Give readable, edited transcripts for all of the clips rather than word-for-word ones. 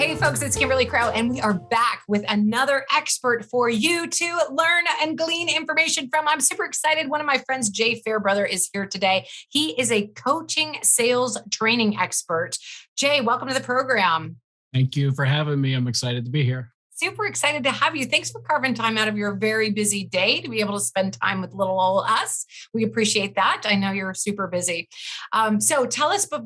Hey folks, it's Kimberly Crow, and we are back with another expert for you to learn and glean information from. I'm super excited. One of my friends, Jay Fairbrother, is here today. He is a coaching sales training expert. Jay, welcome to the program. Thank you for having me. I'm excited to be here. Super excited to have you. Thanks for carving time out of your very busy day to be able to spend time with little old us. We appreciate that. I know you're super busy. So tell us, but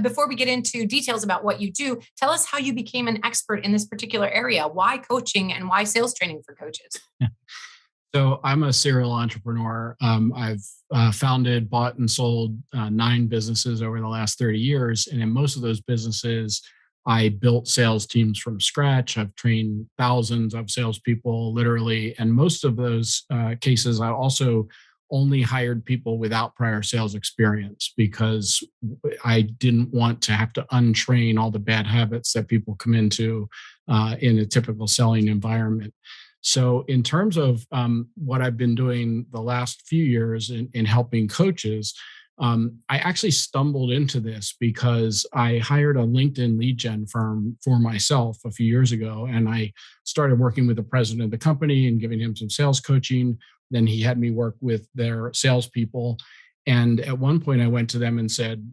before we get into details about what you do, tell us how you became an expert in this particular area. Why coaching and why sales training for coaches? So I'm a serial entrepreneur. I've founded, bought, and sold 9 businesses over the last 30 years. And in most of those businesses, I built sales teams from scratch. I've trained thousands of salespeople, literally. And most of those cases, I also only hired people without prior sales experience because I didn't want to have to untrain all the bad habits that people come into in a typical selling environment. So in terms of what I've been doing the last few years in helping coaches, I actually stumbled into this because I hired a LinkedIn lead gen firm for myself a few years ago. And I started working with the president of the company and giving him some sales coaching. Then he had me work with their salespeople. And at one point I went to them and said,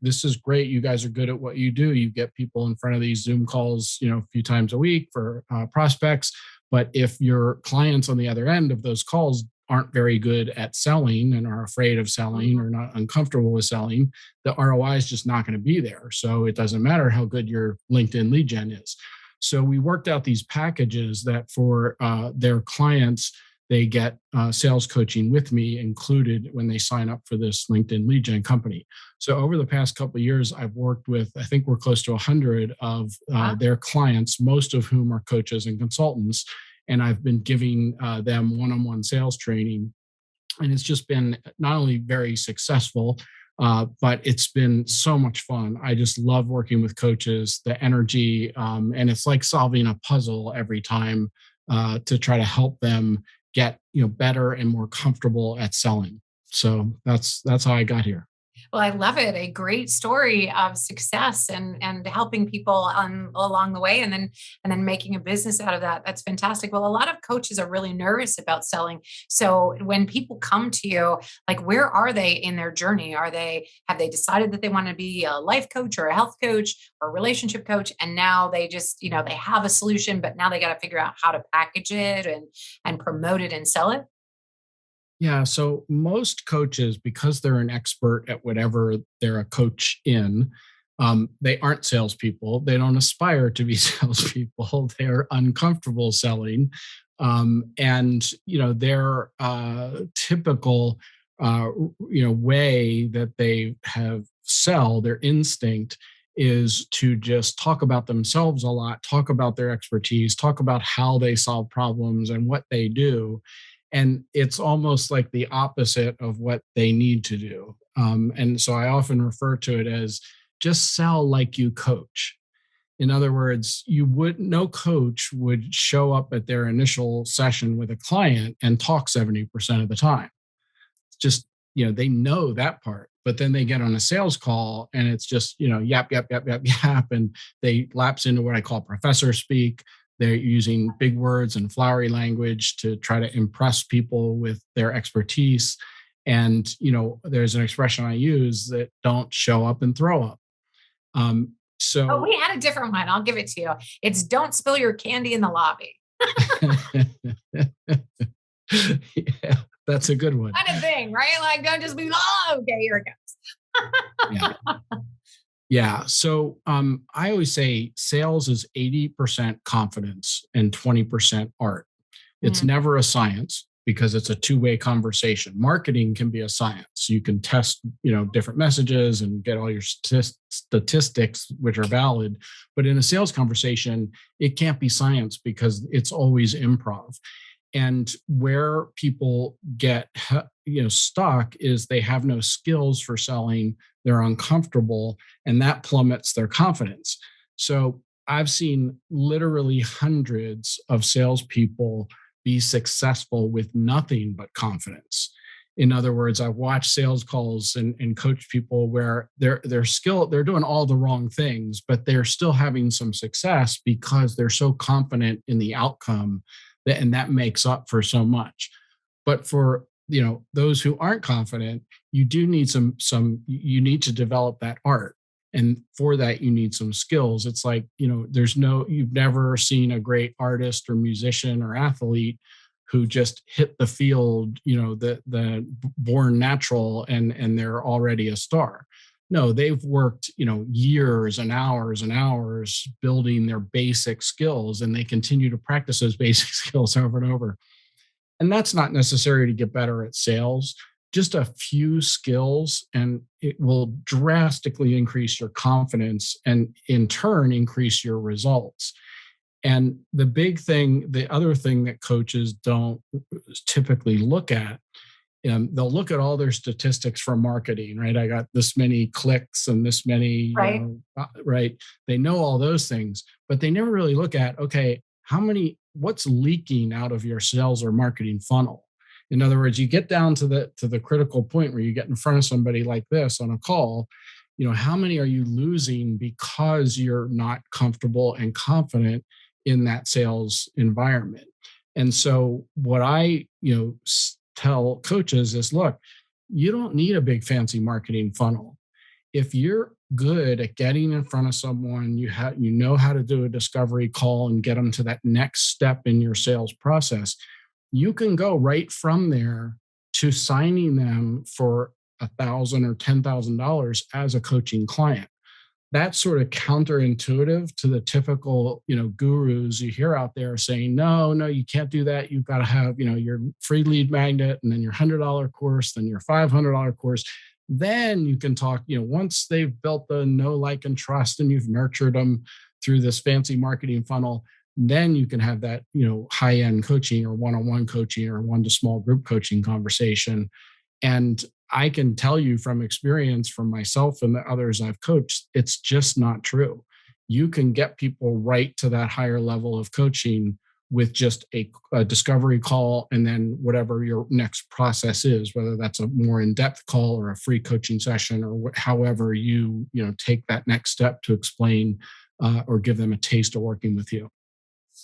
this is great. You guys are good at what you do. You get people in front of these Zoom calls, a few times a week for prospects. But if your clients on the other end of those calls aren't very good at selling and are afraid of selling or not uncomfortable with selling, the ROI is just not going to be there. So it doesn't matter how good your LinkedIn lead gen is. So we worked out these packages that for their clients, they get sales coaching with me included when they sign up for this LinkedIn lead gen company. So over the past couple of years, I've worked with, I think we're close to 100 of their clients, most of whom are coaches and consultants. And I've been giving them one-on-one sales training. And it's just been not only very successful, but it's been so much fun. I just love working with coaches, the energy, and it's like solving a puzzle every time to try to help them get better and more comfortable at selling. So that's how I got here. Well, I love it. A great story of success and helping people along the way, and then making a business out of that. That's fantastic. Well, a lot of coaches are really nervous about selling. So when people come to you, like, where are they in their journey? Have they decided that they want to be a life coach or a health coach or a relationship coach, and now they just they have a solution, but now they got to figure out how to package it and promote it and sell it? Yeah. So most coaches, because they're an expert at whatever they're a coach in, they aren't salespeople. They don't aspire to be salespeople. They're uncomfortable selling. And their typical, way that they have sell, their instinct is to just talk about themselves a lot, talk about their expertise, talk about how they solve problems and what they do. And it's almost like the opposite of what they need to do. And so I often refer to it as just sell like you coach. In other words, no coach would show up at their initial session with a client and talk 70% of the time. It's just, they know that part, but then they get on a sales call and it's just, yap, yap, yap, yap, yap. And they lapse into what I call professor speak. They're using big words and flowery language to try to impress people with their expertise. And, there's an expression I use that don't show up and throw up. Oh, we had a different one. I'll give it to you. It's don't spill your candy in the lobby. Yeah, that's a good one. Kind of thing, right? Like, don't just be, okay, here it goes. Yeah. Yeah. So I always say sales is 80% confidence and 20% art. It's never a science because it's a two-way conversation. Marketing can be a science. You can test, different messages and get all your statistics, which are valid. But in a sales conversation, it can't be science because it's always improv. And where people get stuck is they have no skills for selling, they're uncomfortable, and that plummets their confidence. So I've seen literally hundreds of salespeople be successful with nothing but confidence. In other words, I've watched sales calls and coach people where they're doing all the wrong things, but they're still having some success because they're so confident in the outcome and that makes up for so much. But for those who aren't confident, you do need you need to develop that art. And for that, you need some skills. It's like, you've never seen a great artist or musician or athlete who just hit the field, the born natural and they're already a star. No, they've worked, years and hours building their basic skills, and they continue to practice those basic skills over and over. And that's not necessary to get better at sales, just a few skills, and it will drastically increase your confidence and in turn increase your results. And the other thing that coaches don't typically look at, they'll look at all their statistics for marketing, right? I got this many clicks and this many, Right. right? They know all those things, but they never really look at, okay, what's leaking out of your sales or marketing funnel? In other words, you get down to the critical point where you get in front of somebody like this on a call, how many are you losing because you're not comfortable and confident in that sales environment? And so what I, tell coaches is, look, you don't need a big fancy marketing funnel. If you're good at getting in front of someone, you know how to do a discovery call and get them to that next step in your sales process, you can go right from there to signing them for $1,000 or $10,000 as a coaching client. That's sort of counterintuitive to the typical, gurus you hear out there saying, no, you can't do that. You've got to have, your free lead magnet and then your $100 course, then your $500 course. Then you can talk, once they've built the know, like, and trust, and you've nurtured them through this fancy marketing funnel, then you can have that, high-end coaching or one-on-one coaching or one to small group coaching conversation. And I can tell you from experience from myself and the others I've coached, it's just not true. You can get people right to that higher level of coaching with just a discovery call, and then whatever your next process is, whether that's a more in-depth call or a free coaching session, or however you take that next step to explain or give them a taste of working with you.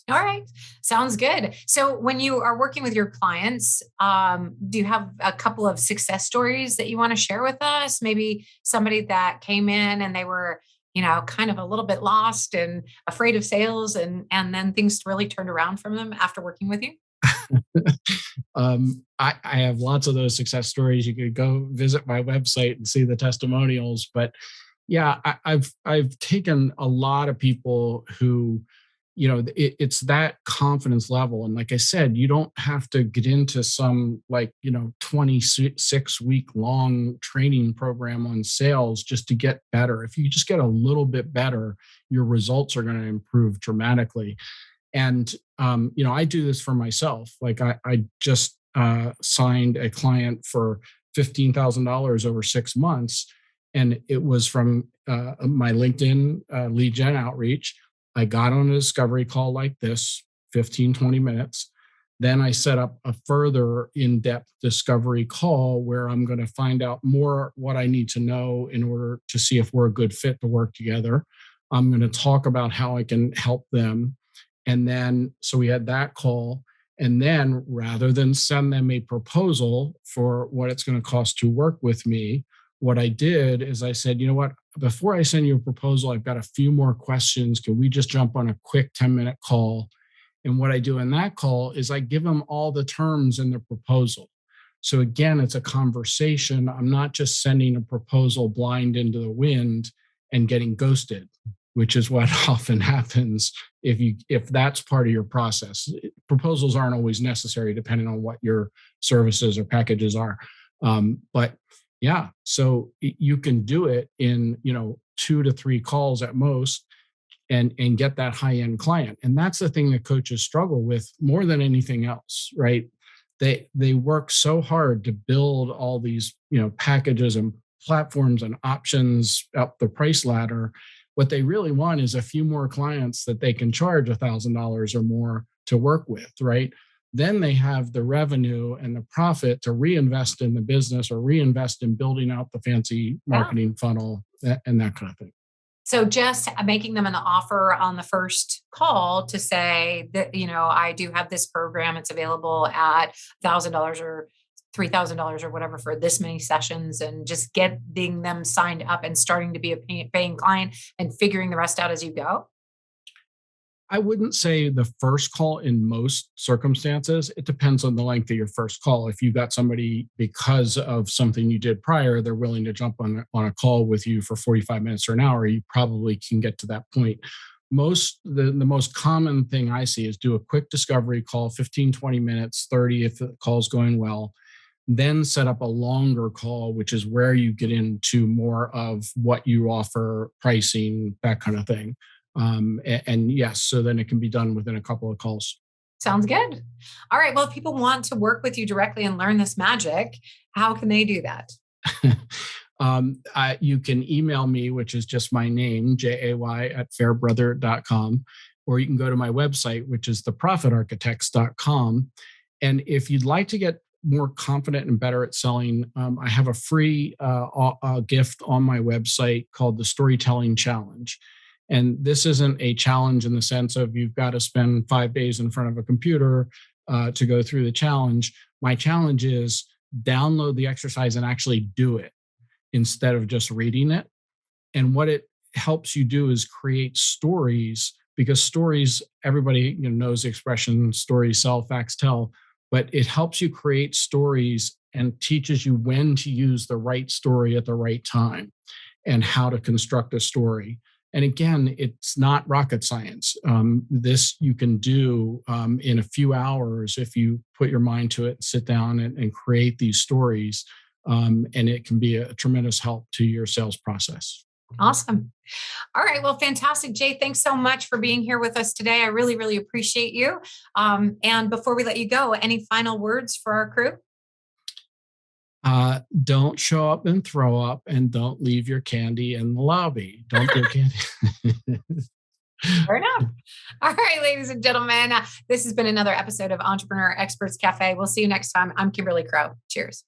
All right. Sounds good. So when you are working with your clients, do you have a couple of success stories that you want to share with us? Maybe somebody that came in and they were, kind of a little bit lost and afraid of sales, and then things really turned around from them after working with you? I have lots of those success stories. You could go visit my website and see the testimonials. But yeah, I've taken a lot of people who, it's that confidence level. And like I said, you don't have to get into some 26-week long training program on sales just to get better. If you just get a little bit better, your results are going to improve dramatically. And, I do this for myself. Like I just signed a client for $15,000 over 6 months. And it was from my LinkedIn lead gen outreach. I got on a discovery call like this, 15, 20 minutes. Then I set up a further in-depth discovery call where I'm going to find out more what I need to know in order to see if we're a good fit to work together. I'm going to talk about how I can help them. And then, so we had that call. And then rather than send them a proposal for what it's going to cost to work with me, what I did is I said, you know what, before I send you a proposal, I've got a few more questions. Can we just jump on a quick 10-minute call? And what I do in that call is I give them all the terms in the proposal. So again, it's a conversation. I'm not just sending a proposal blind into the wind and getting ghosted, which is what often happens if that's part of your process. Proposals aren't always necessary depending on what your services or packages are. But yeah, so you can do it in 2 to 3 calls at most, and get that high end client. And that's the thing that coaches struggle with more than anything else, right? They work so hard to build all these packages and platforms and options up the price ladder. What they really want is a few more clients that they can charge $1,000 or more to work with, right? Then they have the revenue and the profit to reinvest in the business or reinvest in building out the fancy Yeah. marketing funnel and that kind of thing. So just making them an offer on the first call to say that, I do have this program. It's available at $1,000 or $3,000 or whatever for this many sessions, and just getting them signed up and starting to be a paying client and figuring the rest out as you go. I wouldn't say the first call in most circumstances. It depends on the length of your first call. If you got somebody because of something you did prior, they're willing to jump on a call with you for 45 minutes or an hour, you probably can get to that point. The most common thing I see is do a quick discovery call, 15, 20 minutes, 30 if the call's going well, then set up a longer call, which is where you get into more of what you offer, pricing, that kind of thing. And yes, so then it can be done within a couple of calls. Sounds good. All right. Well, if people want to work with you directly and learn this magic, how can they do that? You can email me, which is just my name, jay@fairbrother.com, or you can go to my website, which is theprofitarchitects.com. And if you'd like to get more confident and better at selling, I have a free gift on my website called the Storytelling Challenge. And this isn't a challenge in the sense of you've got to spend 5 days in front of a computer to go through the challenge. My challenge is download the exercise and actually do it instead of just reading it. And what it helps you do is create stories, because stories, everybody knows the expression stories sell, facts tell, but it helps you create stories and teaches you when to use the right story at the right time and how to construct a story. And again, it's not rocket science. This you can do in a few hours if you put your mind to it, sit down and create these stories. And it can be a tremendous help to your sales process. Awesome. All right. Well, fantastic. Jay, thanks so much for being here with us today. I really, really appreciate you. And before we let you go, any final words for our crew? Don't show up and throw up, and don't leave your candy in the lobby. Don't do candy. Fair enough. All right, ladies and gentlemen, this has been another episode of Entrepreneur Experts Cafe. We'll see you next time. I'm Kimberly Crow. Cheers.